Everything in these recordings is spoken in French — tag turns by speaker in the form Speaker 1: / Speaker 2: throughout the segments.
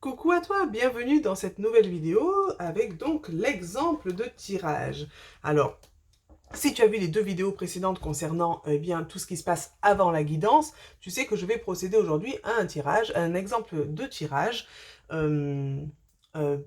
Speaker 1: Coucou à toi, bienvenue dans cette nouvelle vidéo avec donc l'exemple de tirage. Alors, si tu as vu les deux vidéos précédentes concernant bien tout ce qui se passe avant la guidance, tu sais que je vais procéder aujourd'hui à un tirage, à un exemple de tirage. Euh, euh,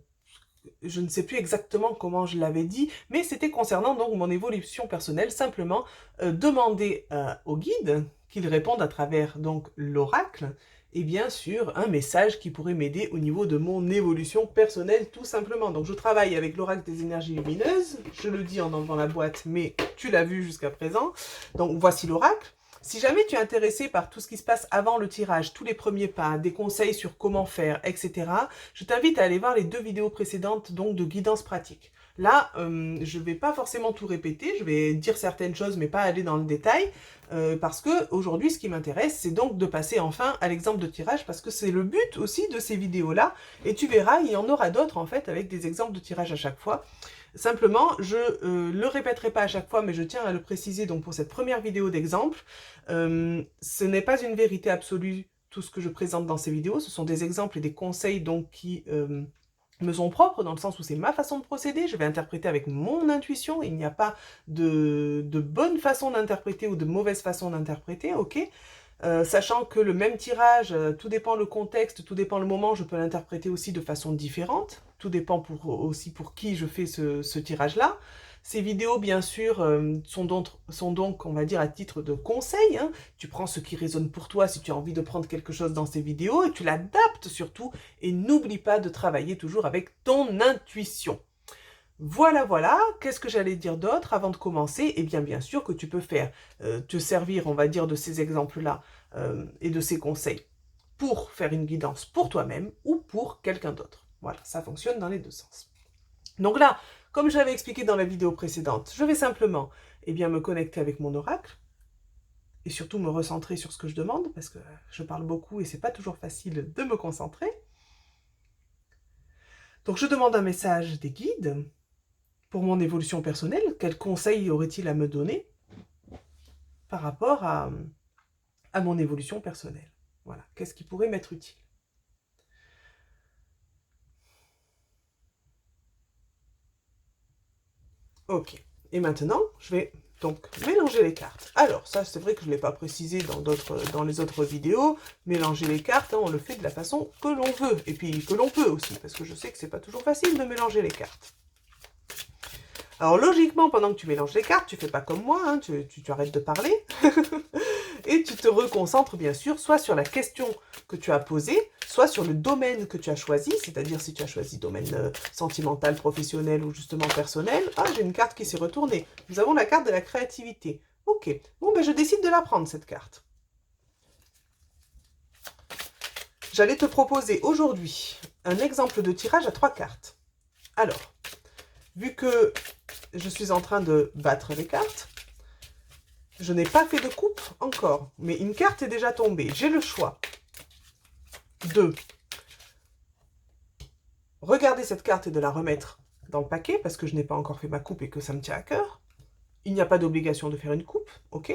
Speaker 1: je ne sais plus exactement comment je l'avais dit, mais c'était concernant donc mon évolution personnelle, simplement demander au guide qu'il réponde à travers donc l'oracle et bien sûr un message qui pourrait m'aider au niveau de mon évolution personnelle tout simplement. Donc je travaille avec l'oracle des énergies lumineuses, je le dis en enlevant la boîte, mais tu l'as vu jusqu'à présent. Donc voici l'oracle. Si jamais tu es intéressé par tout ce qui se passe avant le tirage, tous les premiers pas, des conseils sur comment faire, etc., je t'invite à aller voir les deux vidéos précédentes donc de guidance pratique. Là, je ne vais pas forcément tout répéter, je vais dire certaines choses mais pas aller dans le détail, parce que aujourd'hui, ce qui m'intéresse, c'est donc de passer enfin à l'exemple de tirage, parce que c'est le but aussi de ces vidéos-là, et tu verras, il y en aura d'autres en fait, avec des exemples de tirage à chaque fois. Simplement, je le répéterai pas à chaque fois, mais je tiens à le préciser donc pour cette première vidéo d'exemple. Ce n'est pas une vérité absolue tout ce que je présente dans ces vidéos, ce sont des exemples et des conseils donc qui me sont propres, dans le sens où c'est ma façon de procéder, je vais interpréter avec mon intuition, il n'y a pas de bonne façon d'interpréter ou de mauvaise façon d'interpréter, ok? Sachant que le même tirage, tout dépend le contexte, tout dépend le moment, je peux l'interpréter aussi de façon différente. Tout dépend aussi pour qui je fais ce tirage-là. Ces vidéos, bien sûr, sont donc, on va dire, à titre de conseil, hein. Tu prends ce qui résonne pour toi si tu as envie de prendre quelque chose dans ces vidéos et tu l'adaptes surtout. Et n'oublie pas de travailler toujours avec ton intuition. Voilà, voilà, qu'est-ce que j'allais dire d'autre avant de commencer? Eh bien sûr que tu peux te servir, on va dire, de ces exemples-là et de ces conseils pour faire une guidance pour toi-même ou pour quelqu'un d'autre. Voilà, ça fonctionne dans les deux sens. Donc là, comme j'avais expliqué dans la vidéo précédente, je vais simplement me connecter avec mon oracle et surtout me recentrer sur ce que je demande parce que je parle beaucoup et c'est pas toujours facile de me concentrer. Donc je demande un message des guides. Pour mon évolution personnelle, quels conseils aurait-il à me donner par rapport à mon évolution personnelle? Voilà, qu'est-ce qui pourrait m'être utile? Ok, et maintenant, je vais donc mélanger les cartes. Alors, ça, c'est vrai que je ne l'ai pas précisé dans les autres vidéos. Mélanger les cartes, hein, on le fait de la façon que l'on veut, et puis que l'on peut aussi, parce que je sais que c'est pas toujours facile de mélanger les cartes. Alors logiquement, pendant que tu mélanges les cartes, tu fais pas comme moi, hein, tu arrêtes de parler, et tu te reconcentres bien sûr soit sur la question que tu as posée, soit sur le domaine que tu as choisi, c'est-à-dire si tu as choisi domaine sentimental, professionnel ou justement personnel. Ah, j'ai une carte qui s'est retournée. Nous avons la carte de la créativité. Ok, bon ben je décide de la prendre cette carte. J'allais te proposer aujourd'hui un exemple de tirage à 3 cartes. Alors, vu que je suis en train de battre les cartes, je n'ai pas fait de coupe encore, mais une carte est déjà tombée. J'ai le choix de regarder cette carte et de la remettre dans le paquet, parce que je n'ai pas encore fait ma coupe et que ça me tient à cœur. Il n'y a pas d'obligation de faire une coupe, ok?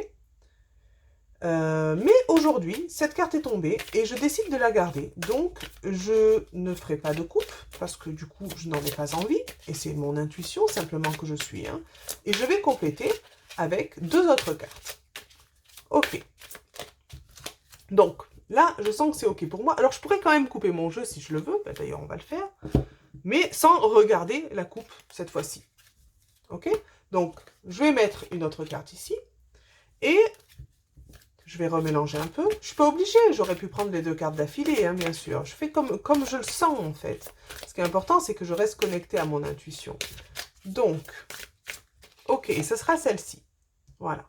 Speaker 1: Mais aujourd'hui, cette carte est tombée et je décide de la garder. Donc, je ne ferai pas de coupe parce que du coup, je n'en ai pas envie. Et c'est mon intuition simplement que je suis. Hein. Et je vais compléter avec 2 autres cartes. Ok. Donc, là, je sens que c'est ok pour moi. Alors, je pourrais quand même couper mon jeu si je le veux. Ben, d'ailleurs, on va le faire. Mais sans regarder la coupe cette fois-ci. Ok? Donc, je vais mettre une autre carte ici. Et je vais remélanger un peu. Je ne suis pas obligée, j'aurais pu prendre les 2 cartes d'affilée, hein, bien sûr. Je fais comme je le sens, en fait. Ce qui est important, c'est que je reste connectée à mon intuition. Donc, ok, ce sera celle-ci. Voilà.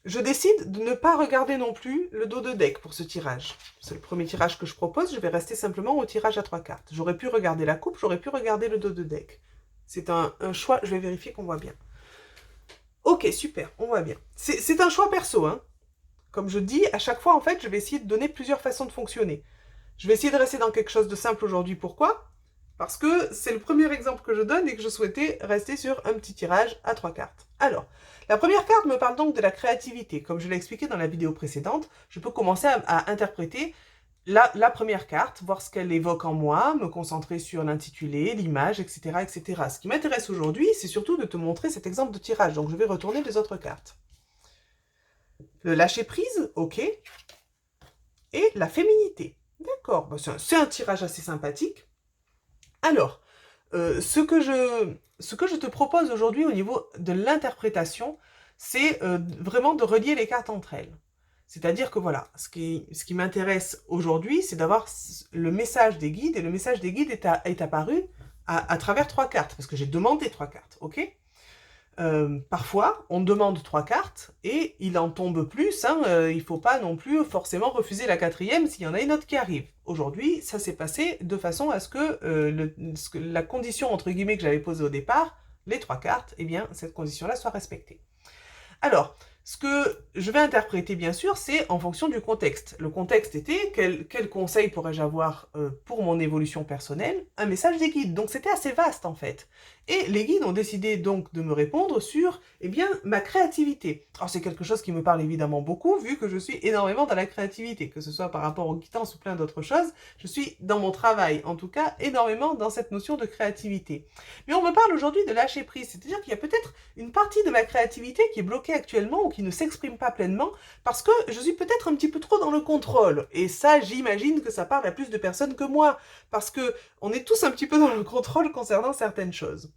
Speaker 1: Je décide de ne pas regarder non plus le dos de deck pour ce tirage. C'est le premier tirage que je propose, je vais rester simplement au tirage à 3 cartes. J'aurais pu regarder la coupe, j'aurais pu regarder le dos de deck. C'est un choix, je vais vérifier qu'on voit bien. Ok, super, on voit bien. C'est un choix perso, hein. Comme je dis, à chaque fois, en fait, je vais essayer de donner plusieurs façons de fonctionner. Je vais essayer de rester dans quelque chose de simple aujourd'hui. Pourquoi? Parce que c'est le premier exemple que je donne et que je souhaitais rester sur un petit tirage à 3 cartes. Alors, la première carte me parle donc de la créativité. Comme je l'ai expliqué dans la vidéo précédente, je peux commencer à interpréter la première carte, voir ce qu'elle évoque en moi, me concentrer sur l'intitulé, l'image, etc., etc. Ce qui m'intéresse aujourd'hui, c'est surtout de te montrer cet exemple de tirage. Donc, je vais retourner les autres cartes. Le lâcher prise, ok. Et la féminité. D'accord, bah, c'est un tirage assez sympathique. Alors, ce que je te propose aujourd'hui au niveau de l'interprétation, c'est vraiment de relier les cartes entre elles. C'est-à-dire que voilà, ce qui m'intéresse aujourd'hui, c'est d'avoir le message des guides, et le message des guides est apparu à travers 3 cartes, parce que j'ai demandé 3 cartes, ok? Parfois, on demande 3 cartes, et il en tombe plus, hein, il ne faut pas non plus forcément refuser la 4e s'il y en a une autre qui arrive. Aujourd'hui, ça s'est passé de façon à ce que la condition, entre guillemets, que j'avais posée au départ, les 3 cartes, eh bien, cette condition-là soit respectée. Alors, ce que je vais interpréter, bien sûr, c'est en fonction du contexte. Le contexte était, quel conseil pourrais-je avoir pour mon évolution personnelle? Un message des guides. Donc, c'était assez vaste, en fait. Et les guides ont décidé donc de me répondre sur, eh bien, ma créativité. Alors, c'est quelque chose qui me parle évidemment beaucoup, vu que je suis énormément dans la créativité, que ce soit par rapport aux guidances ou plein d'autres choses. Je suis dans mon travail, en tout cas, énormément dans cette notion de créativité. Mais on me parle aujourd'hui de lâcher prise, c'est-à-dire qu'il y a peut-être une partie de ma créativité qui est bloquée actuellement ou qui ne s'exprime pas pleinement parce que je suis peut-être un petit peu trop dans le contrôle. Et ça, j'imagine que ça parle à plus de personnes que moi, parce que on est tous un petit peu dans le contrôle concernant certaines choses.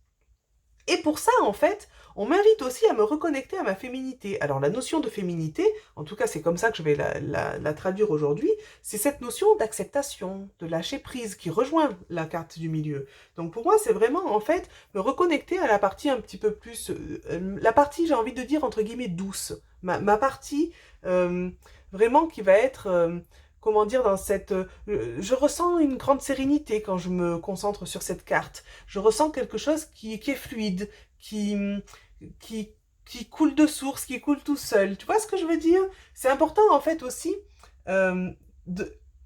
Speaker 1: Et pour ça, en fait, on m'invite aussi à me reconnecter à ma féminité. Alors la notion de féminité, en tout cas c'est comme ça que je vais la traduire aujourd'hui, c'est cette notion d'acceptation, de lâcher prise qui rejoint la carte du milieu. Donc pour moi c'est vraiment en fait me reconnecter à la partie un petit peu plus, la partie j'ai envie de dire entre guillemets douce, ma partie vraiment qui va être... comment dire, dans cette... je ressens une grande sérénité quand je me concentre sur cette carte. Je ressens quelque chose qui est fluide, qui, qui coule de source, qui coule tout seul. Tu vois ce que je veux dire? C'est important en fait aussi, euh,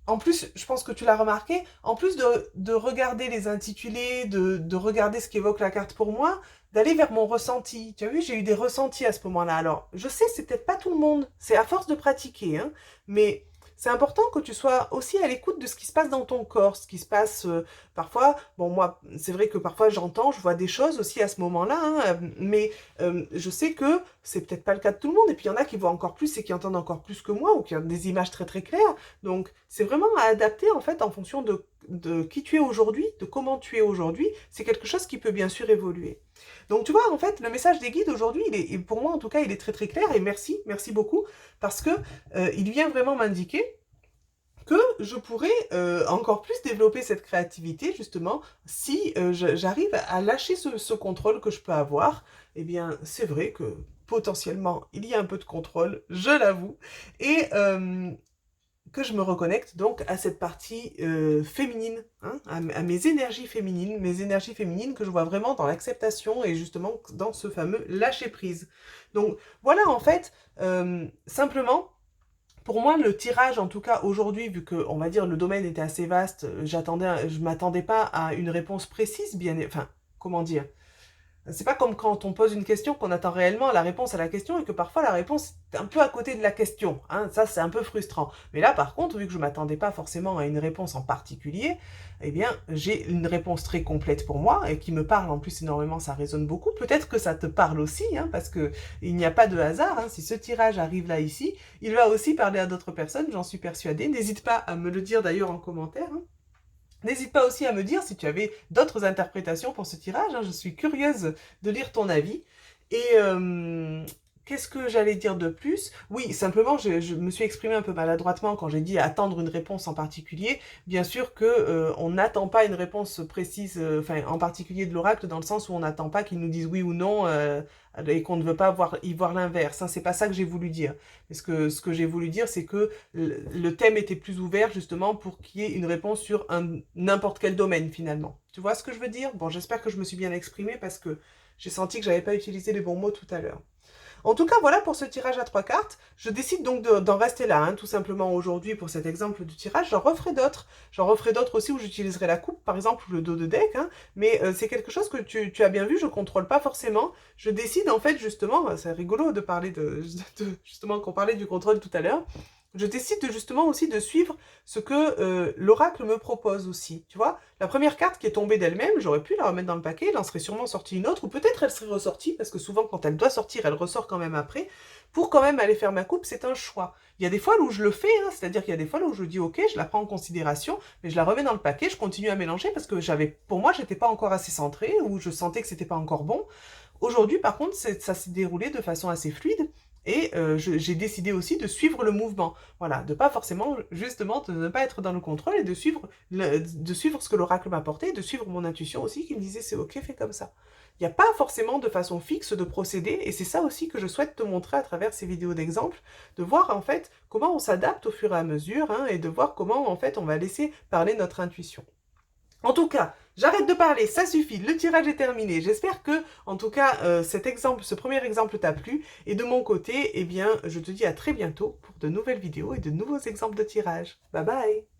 Speaker 1: en plus, je pense que tu l'as remarqué, en plus de regarder les intitulés, de regarder ce qu'évoque la carte pour moi, d'aller vers mon ressenti. Tu as vu, j'ai eu des ressentis à ce moment-là. Alors, je sais, c'est peut-être pas tout le monde, c'est à force de pratiquer, hein, mais... c'est important que tu sois aussi à l'écoute de ce qui se passe dans ton corps, ce qui se passe parfois. Bon, moi, c'est vrai que parfois j'entends, je vois des choses aussi à ce moment-là, hein, mais je sais que c'est peut-être pas le cas de tout le monde. Et puis il y en a qui voient encore plus et qui entendent encore plus que moi ou qui ont des images très très claires. Donc c'est vraiment à adapter en fait en fonction de qui tu es aujourd'hui, de comment tu es aujourd'hui. C'est quelque chose qui peut bien sûr évoluer. Donc tu vois, en fait, le message des guides aujourd'hui, pour moi en tout cas, il est très très clair et merci beaucoup parce que il vient vraiment m'indiquer que je pourrais encore plus développer cette créativité justement si j'arrive à lâcher ce contrôle que je peux avoir. Eh bien, c'est vrai que potentiellement, il y a un peu de contrôle, je l'avoue, et que je me reconnecte donc à cette partie féminine, hein, à mes énergies féminines que je vois vraiment dans l'acceptation et justement dans ce fameux lâcher prise. Donc voilà en fait, simplement, pour moi le tirage en tout cas aujourd'hui, vu que on va dire le domaine était assez vaste, je m'attendais pas à une réponse précise, enfin comment dire, c'est pas comme quand on pose une question qu'on attend réellement la réponse à la question et que parfois la réponse est un peu à côté de la question, hein. Ça c'est un peu frustrant. Mais là par contre, vu que je m'attendais pas forcément à une réponse en particulier, eh bien j'ai une réponse très complète pour moi et qui me parle en plus énormément, ça résonne beaucoup. Peut-être que ça te parle aussi, hein, parce que il n'y a pas de hasard, hein. Si ce tirage arrive là ici, il va aussi parler à d'autres personnes, j'en suis persuadée. N'hésite pas à me le dire d'ailleurs en commentaire, hein. N'hésite pas aussi à me dire si tu avais d'autres interprétations pour ce tirage, hein. Je suis curieuse de lire ton avis. Et qu'est-ce que j'allais dire de plus? Oui, simplement, je me suis exprimée un peu maladroitement quand j'ai dit attendre une réponse en particulier. Bien sûr que on n'attend pas une réponse précise, enfin en particulier de l'oracle, dans le sens où on n'attend pas qu'ils nous disent oui ou non et qu'on ne veut pas y voir l'inverse. Hein, c'est pas ça que j'ai voulu dire. Mais ce que j'ai voulu dire, c'est que le thème était plus ouvert justement pour qu'il y ait une réponse sur n'importe quel domaine finalement. Tu vois ce que je veux dire? Bon, j'espère que je me suis bien exprimée parce que j'ai senti que j'avais pas utilisé les bons mots tout à l'heure. En tout cas, voilà pour ce tirage à 3 cartes. Je décide donc d'en rester là, hein, tout simplement aujourd'hui pour cet exemple du tirage. J'en referai d'autres. J'en referai d'autres aussi où j'utiliserai la coupe, par exemple, ou le dos de deck. Hein, mais c'est quelque chose que tu as bien vu, je contrôle pas forcément. Je décide en fait justement, c'est rigolo de parler justement qu'on parlait du contrôle tout à l'heure. je décide justement aussi de suivre ce que l'oracle me propose aussi, tu vois. La première carte qui est tombée d'elle-même, j'aurais pu la remettre dans le paquet, il en serait sûrement sorti une autre, ou peut-être elle serait ressortie, parce que souvent quand elle doit sortir, elle ressort quand même après. Pour quand même aller faire ma coupe, c'est un choix. Il y a des fois où je le fais, hein, c'est-à-dire qu'il y a des fois où je dis ok, je la prends en considération, mais je la remets dans le paquet, je continue à mélanger parce que pour moi, j'étais pas encore assez centrée, ou je sentais que c'était pas encore bon. Aujourd'hui, par contre, ça s'est déroulé de façon assez fluide. Et j'ai décidé aussi de suivre le mouvement. Voilà, de pas forcément, justement, de ne pas être dans le contrôle et de suivre, de suivre ce que l'oracle m'apportait, de suivre mon intuition aussi qui me disait c'est ok, fais comme ça. Il n'y a pas forcément de façon fixe de procéder et c'est ça aussi que je souhaite te montrer à travers ces vidéos d'exemple, de voir en fait comment on s'adapte au fur et à mesure hein, et de voir comment en fait on va laisser parler notre intuition. En tout cas, j'arrête de parler, ça suffit, le tirage est terminé. J'espère que, en tout cas, ce premier exemple t'a plu. Et de mon côté, eh bien, je te dis à très bientôt pour de nouvelles vidéos et de nouveaux exemples de tirage. Bye bye!